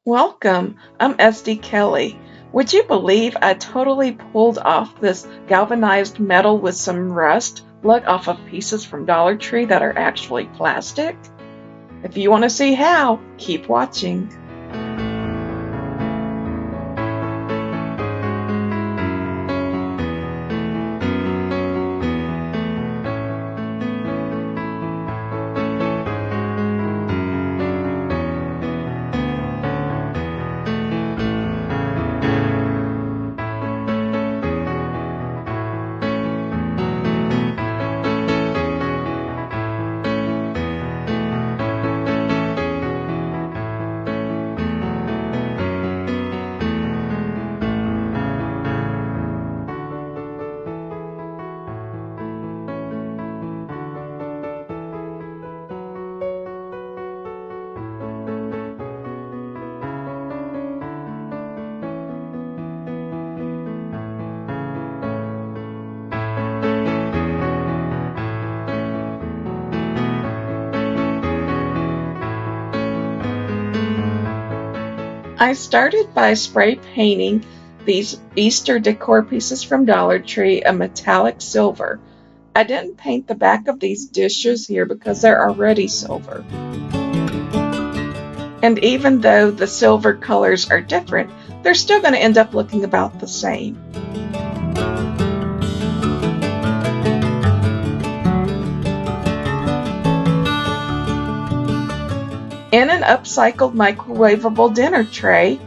Welcome, I'm sdkelley. Would you believe I totally pulled off this galvanized metal with some rust blood off of pieces from Dollar Tree that are actually plastic? If you want to see how, keep watching. I started by spray painting these Easter decor pieces from Dollar Tree a metallic silver. I didn't paint the back of these dishes here because they're already silver. And even though the silver colors are different, they're still going to end up looking about the same. In an upcycled microwavable dinner tray,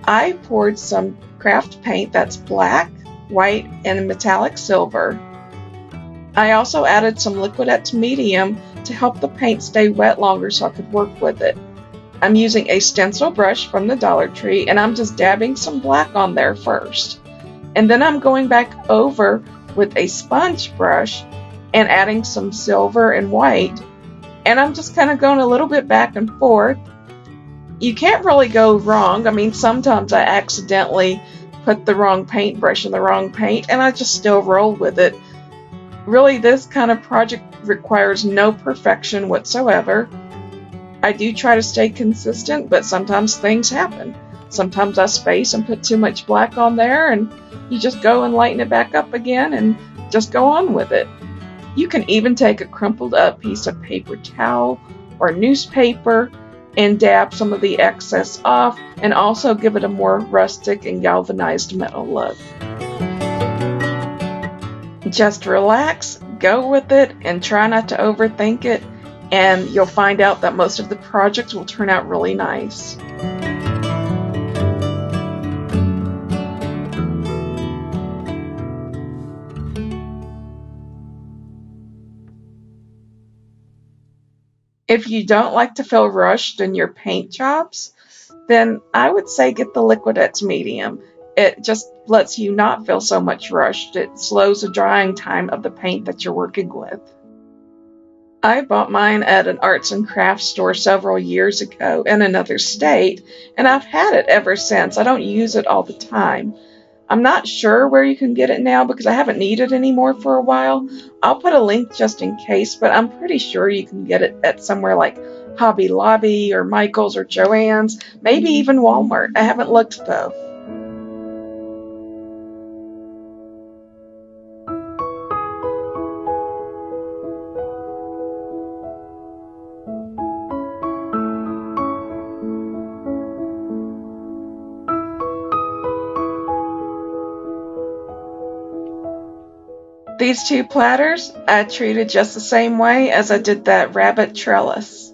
I poured some craft paint that's black, white, and metallic silver. I also added some Liquid medium to help the paint stay wet longer so I could work with it. I'm using a stencil brush from the Dollar Tree and I'm just dabbing some black on there first. And then I'm going back over with a sponge brush and adding some silver and white. And I'm just kind of going a little bit back and forth. You can't really go wrong. I mean, sometimes I accidentally put the wrong paintbrush in the wrong paint and I just still roll with it. Really, this kind of project requires no perfection whatsoever. I do try to stay consistent, but sometimes things happen. Sometimes I space and put too much black on there and you just go and lighten it back up again and just go on with it. You can even take a crumpled up piece of paper towel or newspaper and dab some of the excess off and also give it a more rustic and galvanized metal look. Just relax, go with it, and try not to overthink it, and you'll find out that most of the projects will turn out really nice. If you don't like to feel rushed in your paint jobs, then I would say get the Liquid medium. It just lets you not feel so much rushed. It slows the drying time of the paint that you're working with. I bought mine at an arts and crafts store several years ago in another state, and I've had it ever since. I don't use it all the time. I'm not sure where you can get it now because I haven't needed it anymore for a while. I'll put a link just in case, but I'm pretty sure you can get it at somewhere like Hobby Lobby or Michael's or Joann's, maybe even Walmart. I haven't looked though. These two platters I treated just the same way as I did that rabbit trellis.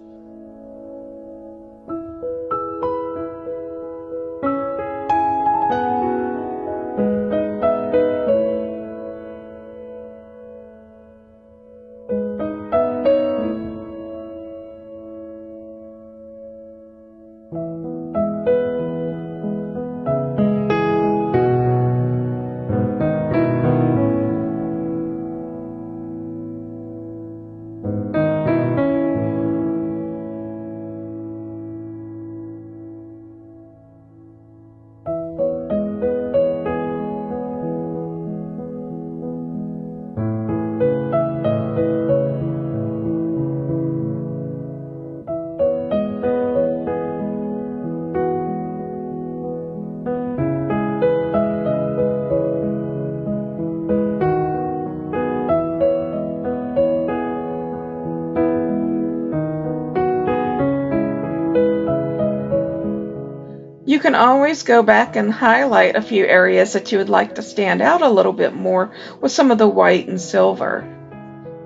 You can always go back and highlight a few areas that you would like to stand out a little bit more with some of the white and silver.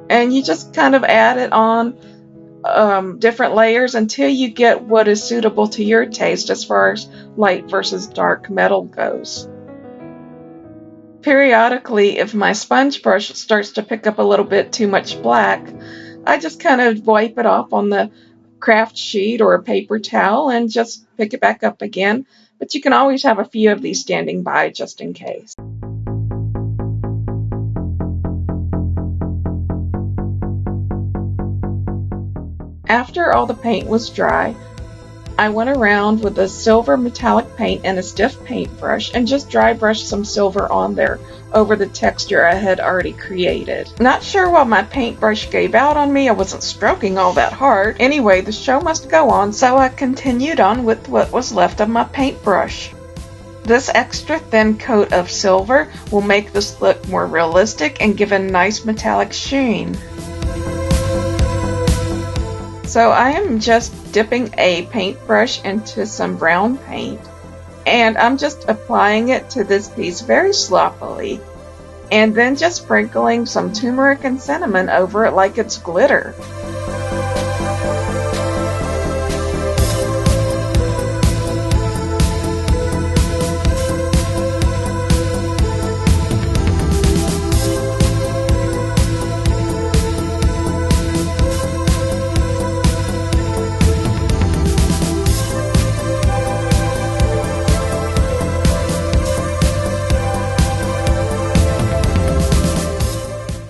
And you just kind of add it on different layers until you get what is suitable to your taste as far as light versus dark metal goes. Periodically, if my sponge brush starts to pick up a little bit too much black, I just kind of wipe it off on the craft sheet or a paper towel and just pick it back up again. But you can always have a few of these standing by just in case. After all the paint was dry, I went around with a silver metallic paint and a stiff paintbrush and just dry brushed some silver on there over the texture I had already created. Not sure why my paintbrush gave out on me. I wasn't stroking all that hard. Anyway, the show must go on, so I continued on with what was left of my paintbrush. This extra thin coat of silver will make this look more realistic and give a nice metallic sheen. So I am just dipping a paintbrush into some brown paint, and I'm just applying it to this piece very sloppily, and then just sprinkling some turmeric and cinnamon over it like it's glitter.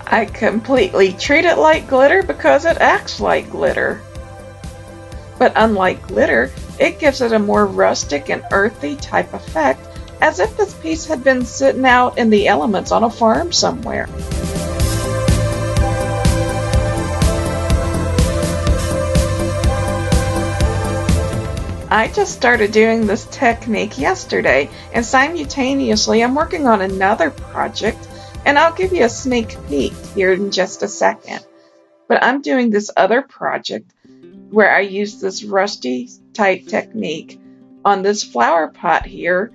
I completely treat it like glitter because it acts like glitter. But unlike glitter, it gives it a more rustic and earthy type effect, as if this piece had been sitting out in the elements on a farm somewhere. I just started doing this technique yesterday, and simultaneously I'm working on another project, and I'll give you a sneak peek here in just a second. But I'm doing this other project where I use this rusty type technique on this flower pot here,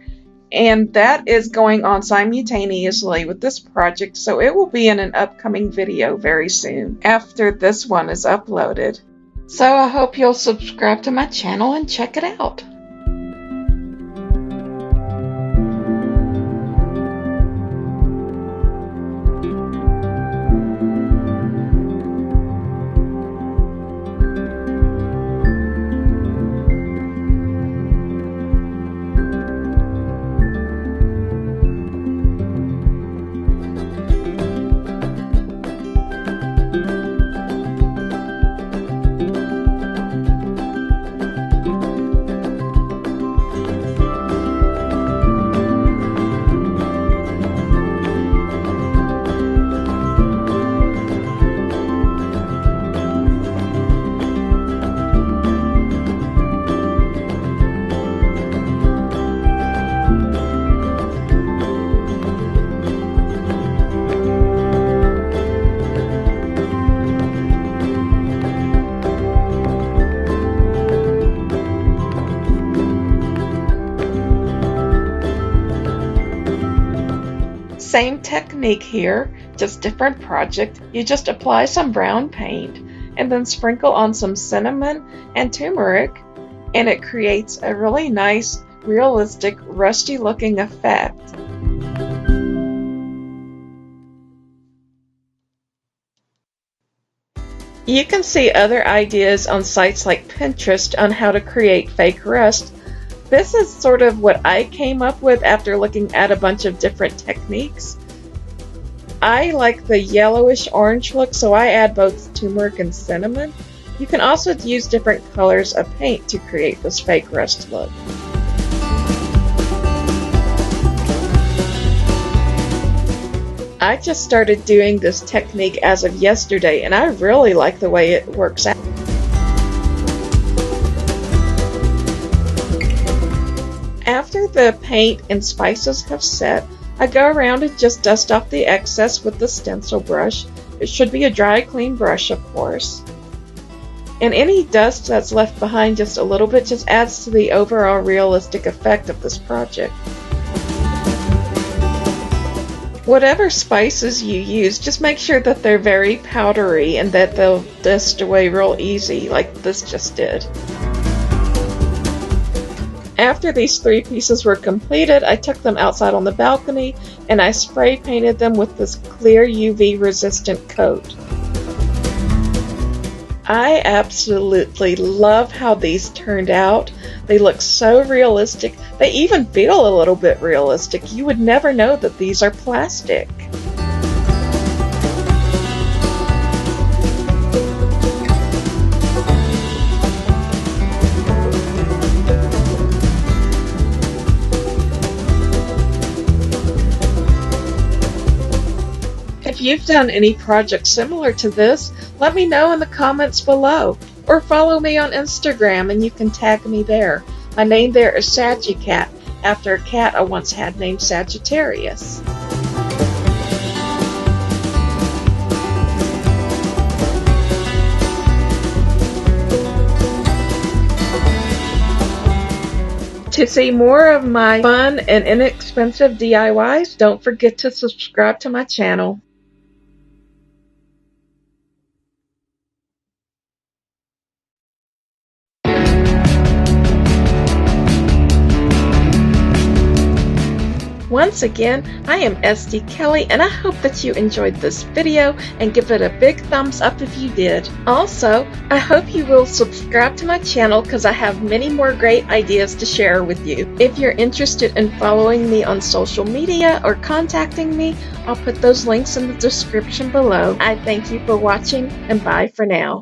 and that is going on simultaneously with this project, so it will be in an upcoming video very soon after this one is uploaded. So I hope you'll subscribe to my channel and check it out. Same technique here, just different project. You just apply some brown paint and then sprinkle on some cinnamon and turmeric, and it creates a really nice, realistic, rusty looking effect. You can see other ideas on sites like Pinterest on how to create fake rust. This is sort of what I came up with after looking at a bunch of different techniques. I like the yellowish orange look, so I add both turmeric and cinnamon. You can also use different colors of paint to create this fake rust look. I just started doing this technique as of yesterday, and I really like the way it works out. After the paint and spices have set, I go around and just dust off the excess with the stencil brush. It should be a dry, clean brush, of course. And any dust that's left behind just a little bit just adds to the overall realistic effect of this project. Whatever spices you use, just make sure that they're very powdery and that they'll dust away real easy, like this just did. After these 3 pieces were completed, I took them outside on the balcony and I spray painted them with this clear UV resistant coat. I absolutely love how these turned out. They look so realistic. They even feel a little bit realistic. You would never know that these are plastic. If you've done any projects similar to this, let me know in the comments below, or follow me on Instagram and you can tag me there. My name there is Saggycat, after a cat I once had named Sagittarius. To see more of my fun and inexpensive DIYs, don't forget to subscribe to my channel. Once again, I am SD Kelly and I hope that you enjoyed this video and give it a big thumbs up if you did. Also, I hope you will subscribe to my channel because I have many more great ideas to share with you. If you're interested in following me on social media or contacting me, I'll put those links in the description below. I thank you for watching and bye for now.